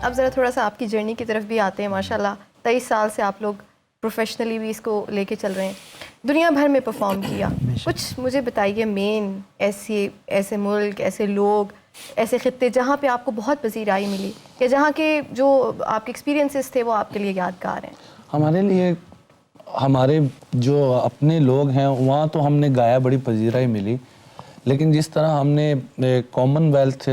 अब ज़रा थोड़ा सा आपकी जर्नी की तरफ भी आते हैं। माशाल्लाह 23 साल से आप लोग प्रोफेशनली भी इसको लेके चल रहे हैं, दुनिया भर में परफॉर्म किया। कुछ मुझे बताइए मेन ऐसे मुल्क, ऐसे लोग, ऐसे खित्ते जहाँ पे आपको बहुत पसीराई मिली या जहाँ के जो आपके एक्सपीरियंसेस थे वो आपके लिए यादगार हैं। हमारे लिए हमारे जो अपने लोग हैं वहाँ तो हमने गाया, बड़ी पजीराई मिली, लेकिन जिस तरह हमने कॉमनवेल्थ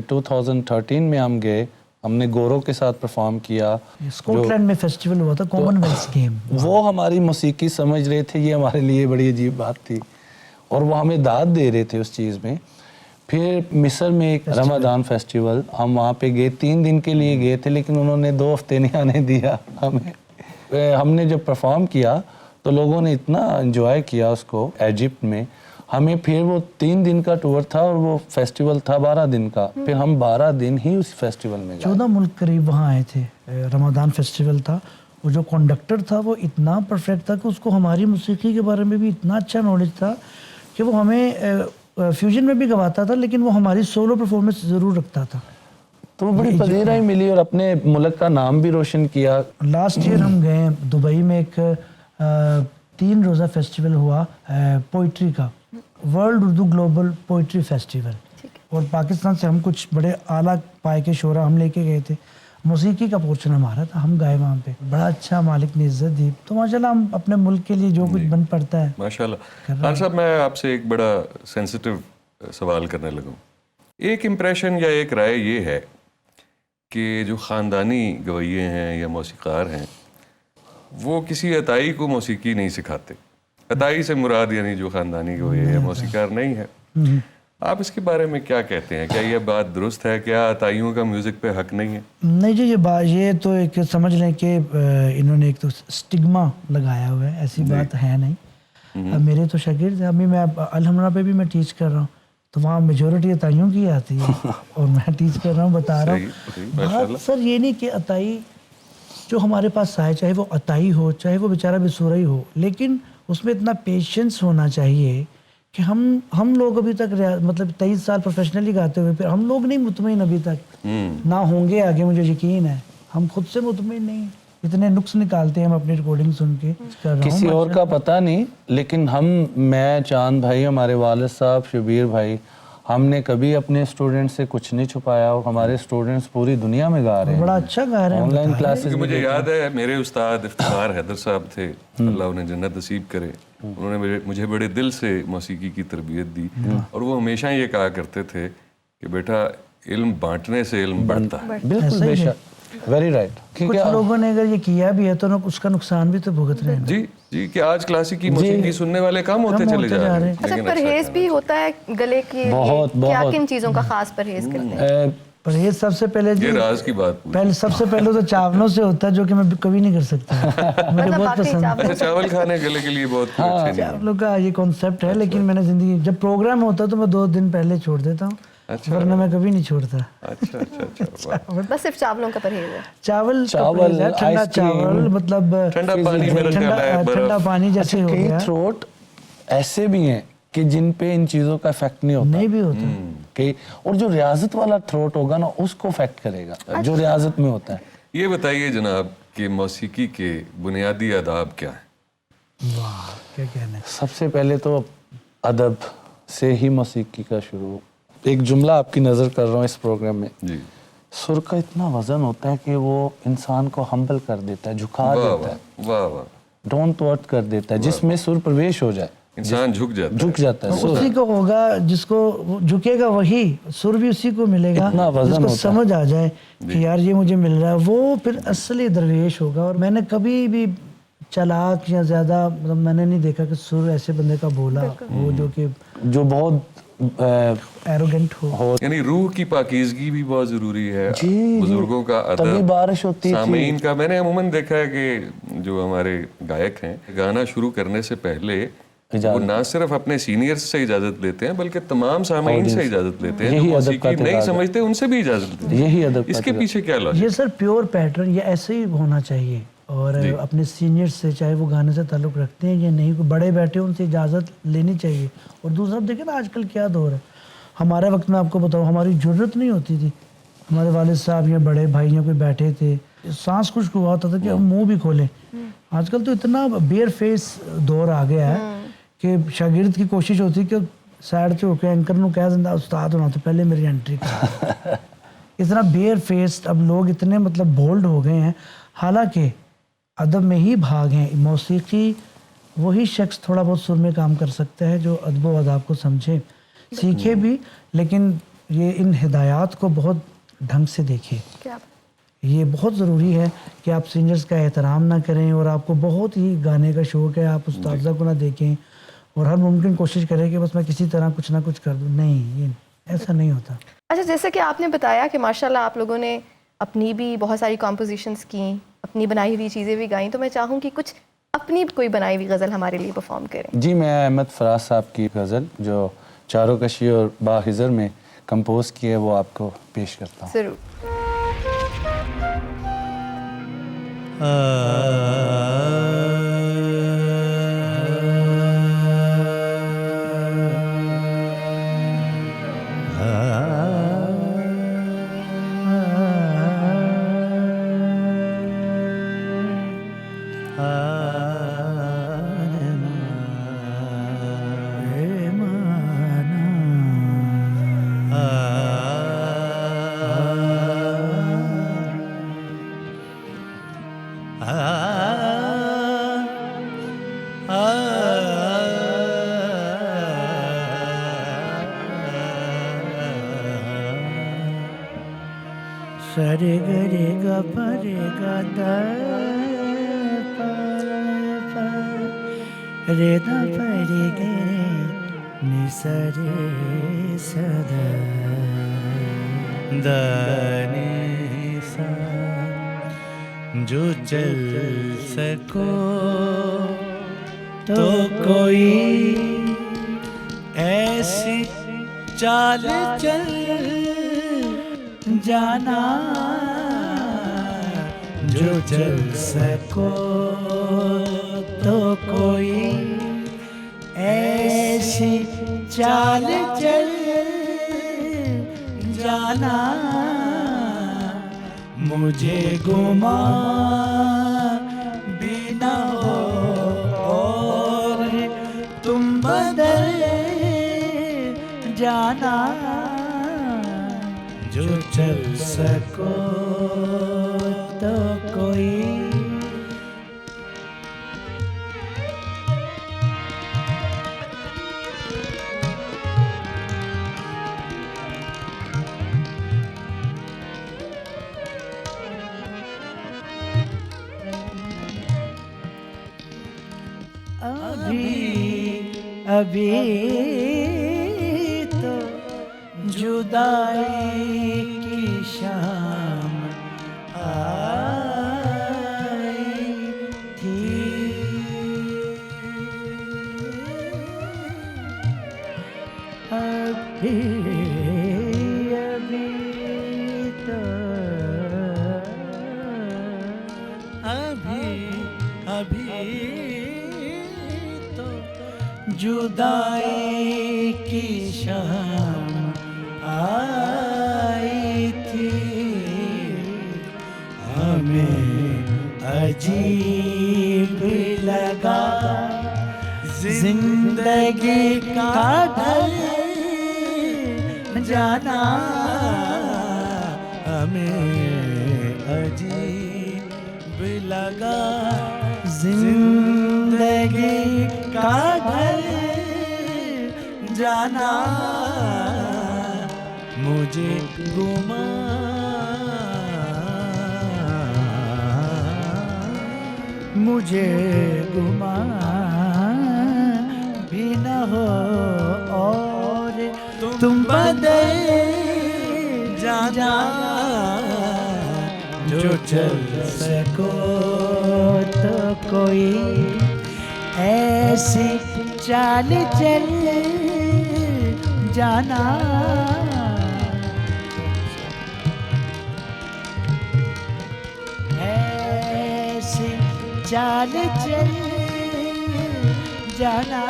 2013 में हम गए, हमने गोरों के साथ परफॉर्म किया। स्कॉटलैंड में फेस्टिवल हुआ था, कॉमनवेल्थ गेम। वो हमारी मौसीकी समझ रहे थे, ये हमारे लिए बड़ी अजीब बात थी, और वो हमें दाद दे रहे थे उस चीज़ में। फिर मिस्र में एक रमज़ान फेस्टिवल, हम वहाँ पे गए, 3 दिन के लिए गए थे, लेकिन उन्होंने 2 हफ्ते नहीं आने दिया हमें। हमने जब परफॉर्म किया तो लोगों ने इतना एंजॉय किया उसको इजिप्ट में। हमें फिर वो 3 दिन का टूर था और वो फेस्टिवल था 12 दिन का, फिर हम 12 दिन ही उस फेस्टिवल में गए। 14 मुल्क करीब वहाँ आए थे। रमज़ान फेस्टिवल था, वो जो कंडक्टर था वो इतना परफेक्ट था कि उसको हमारी मौसीकी के बारे में भी इतना अच्छा नॉलेज था कि वो हमें फ्यूजन में भी गवाता था, लेकिन वो हमारी सोलो परफॉर्मेंस ज़रूर रखता था। तो बड़ी पजीराई मिली और अपने मुल्क का नाम भी रोशन किया। लास्ट ईयर हम गए दुबई में, एक 3 रोज़ा फेस्टिवल हुआ पोइट्री का, world Urdu global poetry festival, और पाकिस्तान से हम कुछ बड़े आला पाए के शोरा हम लेके गए थे। मौसीकी का पोर्शन हमारा था, हम गाए वहाँ पे, बड़ा अच्छा मालिक ने इज्जत दी। तो माशाल्लाह हम अपने मुल्क के लिए जो कुछ बन पड़ता है माशाल्लाह। खान साहब, मैं आपसे एक बड़ा सेंसिटिव सवाल करने लगूँ। एक इम्प्रेशन या एक राय ये है कि जो ख़ानदानी गवैये हैं या मौसीकार हैं वो किसी अताई को मौसीकी नहीं सिखाते। अताई से मुराद यानी जो ख़ानदानी गवैये या मौसीकार नहीं है। आप इसके बारे में क्या कहते हैं? क्या यह बात दुरुस्त है? क्या अताइयों का म्यूज़िक पे हक नहीं है? नहीं जी, ये तो एक समझ लें कि इन्होंने एक तो स्टिग्मा लगाया हुआ है, ऐसी बात है नहीं। अब मेरे तो शागिर्द हैं, अभी मैं अलहमरा पे भी मैं टीच कर रहा हूँ, तो वहाँ मेजोरिटी अताइयों की आती है और मैं टीच कर रहा हूँ, बता रहा हूँ। बात सर ये नहीं कि अताई जो हमारे पास आए, चाहे वो अताई हो चाहे वो बेचारा बेसुरा ही हो, लेकिन उसमें इतना पेशेंस होना चाहिए कि हम लोग अभी तक मतलब 23 साल प्रोफेशनली गाते हुए फिर हम लोग नहीं मुतमईन अभी तक, ना होंगे आगे, मुझे यकीन है। हम खुद से मुतमईन नहीं, इतने नुक्स निकालते हैं हम अपनी रिकॉर्डिंग सुन के। किसी और का पता नहीं, लेकिन मैं, चांद भाई, हमारे वालिद साहब, शबीर भाई, हमने कभी अपने स्टूडेंट से कुछ नहीं छुपाया और हमारे स्टूडेंट्स पूरी दुनिया में गा रहे हैं, बड़ा अच्छा गा रहे हैं। Online classes. मुझे याद है मेरे उस्ताद इफ्तिखार हैदर साहब थे, अल्लाह उन्हें जन्नत नसीब करे। उन्होंने मुझे बड़े दिल से मौसीकी की तरबियत दी और वो हमेशा ये कहा करते थे कि बेटा इल्म बांटने से इल्म बढ़ता है। बिल्कुल बेशक, वेरी राइट। कुछ लोगों ने अगर ये किया भी है तो उसका नुकसान भी तो भुगत रहे हैं। जी जी, कि आज क्लासिकी मौसीकी सुनने वाले कम होते चले जा रहे हैं। अच्छा, परहेज भी होता है गले के, क्या किन चीज़ों का खास परहेज करते हैं? परहेज सबसे पहले ये राज की बात सबसे पहले तो चावलों से होता है, जो कि मैं कभी नहीं कर सकता। मुझे बहुत पसंद है चावल खाने गले के लिए बहुत अच्छे। चावलों का ये कॉन्सेप्ट है, लेकिन मैंने जिंदगी जब प्रोग्राम होता है तो मैं 2 दिन पहले छोड़ देता हूँ, वरना मैं कभी नहीं छोड़ता। अच्छा। बस सिर्फ चावलों का परहेज है? चावल ठंडा चावल, मतलब ठंडा पानी जैसे हो गया। थ्रोट ऐसे भी हैं कि जिन पे इन चीज़ों का इफेक्ट नहीं होता, नहीं भी होता कि और जो रियाजत वाला थ्रोट होगा ना उसको इफेक्ट करेगा, जो रियाजत में होता है। ये बताइए जनाब कि मौसीकी के बुनियादी आदाब क्या है? वाह, क्या कहना है। सबसे पहले तो अदब से ही मौसीकी का शुरू। एक जुमला आपकी नज़र कर रहा हूँ इस प्रोग्राम में जी। सुर का इतना वजन होता है कि वो इंसान को हम्बल कर देता है, झुका देता है, वाह वाह, डाउन टू अर्थ कर देता है, जिसमें सुर प्रवेश हो जाए इंसान झुक जाता है। उसी को होगा जिसको झुकेगा, वही सुर भी उसी को मिलेगा जिसको समझ आ जाए कि यार ये मुझे मिल रहा है, वो फिर असली दरवेश होगा। और मैंने कभी भी चालाक या ज्यादा मतलब मैंने नहीं देखा कि सुर ऐसे बंदे का बोला वो जो बहुत एरोगेंट हो। यानी रूह की पाकीज़गी भी बहुत जरूरी है, बुजुर्गों का अदब, तभी बारिश होती है, सामीन का। मैंने अमूमन देखा है कि जो हमारे गायक हैं गाना शुरू करने से पहले वो ना सिर्फ अपने सीनियर्स से इजाजत लेते हैं बल्कि तमाम सामीन से इजाजत लेते हैं, जो मौसीकी नहीं समझते उनसे भी इजाजत लेते हैं। यही अदब। इसके पीछे क्या लॉजिक? ये सर प्योर पैटर्न, ये ऐसे ही होना चाहिए। और अपने सीनियर्स से, चाहे वो गाने से ताल्लुक़ रखते हैं या नहीं, कोई बड़े बैठे उनसे इजाज़त लेनी चाहिए। और दूसरा देखिए ना आजकल क्या दौर है, हमारे वक्त में आपको बताऊँ हमारी ज़रूरत नहीं होती थी, हमारे वालिद साहब या बड़े भाइयों कोई बैठे थे, सांस कुछ हुआ होता था कि हम मुंह भी खोलें। आजकल तो इतना बेयर फेस दौर आ गया है कि शागिर्द की कोशिश होती है कि साइड से होकर एंकर ਨੂੰ कह ਦਿੰਦਾ उस्ताद होना तो पहले मेरी एंट्री कर। इतना बेयर फेस अब लोग इतने मतलब बोल्ड हो गए हैं, हालांकि अदब में ही भाग हैं। मौसीकी वही शख्स थोड़ा बहुत सुर में काम कर सकता है जो अदब व अदाब को समझे, सीखे भी, लेकिन ये इन हिदायत को बहुत ढंग से देखे। क्या ये बहुत ज़रूरी है कि आप सिंगर्स का एहतराम ना करें, और आपको बहुत ही गाने का शौक़ है, आप उस्ताद को ना देखें और हर मुमकिन कोशिश करें कि बस मैं किसी तरह कुछ ना कुछ कर दूँ। नहीं, ये ऐसा नहीं होता। अच्छा, जैसे कि आपने बताया कि माशाल्लाह आप लोगों ने अपनी भी बहुत सारी कॉम्पोजिशंस की, अपनी बनाई हुई चीज़ें भी गाई, तो मैं चाहूँगी कुछ अपनी कोई बनाई हुई गज़ल हमारे लिए परफॉर्म करें। जी, मैं अहमद फराज साहब की गज़ल जो चारों कशी और बाहिज़र में कंपोज की है वो आपको पेश करता हूँ। ज़रूर। सरे गरे गा परे गा दा रे दा परे गरे नि सरे सदा दा नि सा। जो चल सको तो कोई ऐसी चाल चल जाना, जो चल सको तो कोई ऐसी चाल चल जाना। मुझे गुमा भी ना हो और तुम बदल जाना, जो चल सको तो कोई। अभी तो जुदाई की शाम आई थी, अभी तो अभी तो जुदाई की शाम आई थी। हमें अजीब लगा जिंदगी का ढल जाना, हमें अजीब लगा जिंदगी का ढल जाना। मुझे गुमा भी न हो और तुम बदल जाना, जो चल सको तो कोई ऐसी चाल चल जाना। ऐसी चाल चल जाना।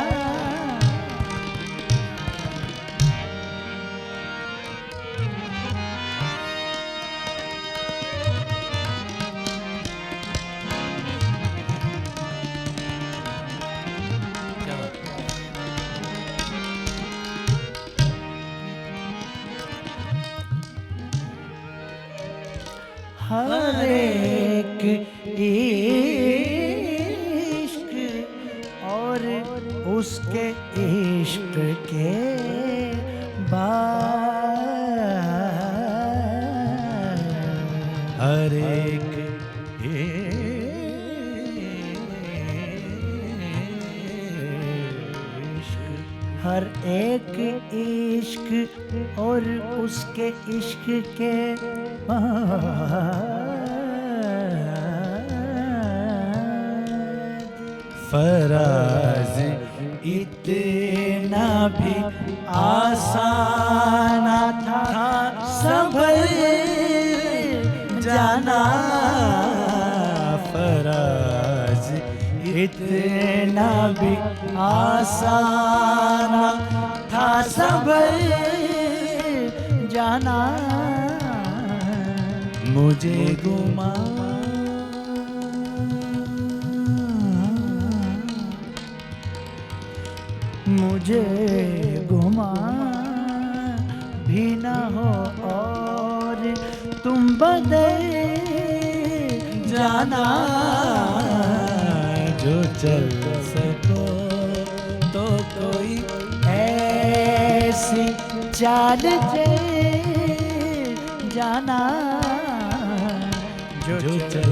हर एक इश्क और उसके इश्क के बाद हर एक इश्क, हर एक इश्क और उसके इश्क के बाद फराज इतना भी आसान था संभल जाना, फराज इतना भी आसान था संभल जाना, मुझे गुमा मुझे गुमा भी न हो और तुम बदल जाना, जो चल सको तो कोई ऐसी चाल चल जाना, जो चल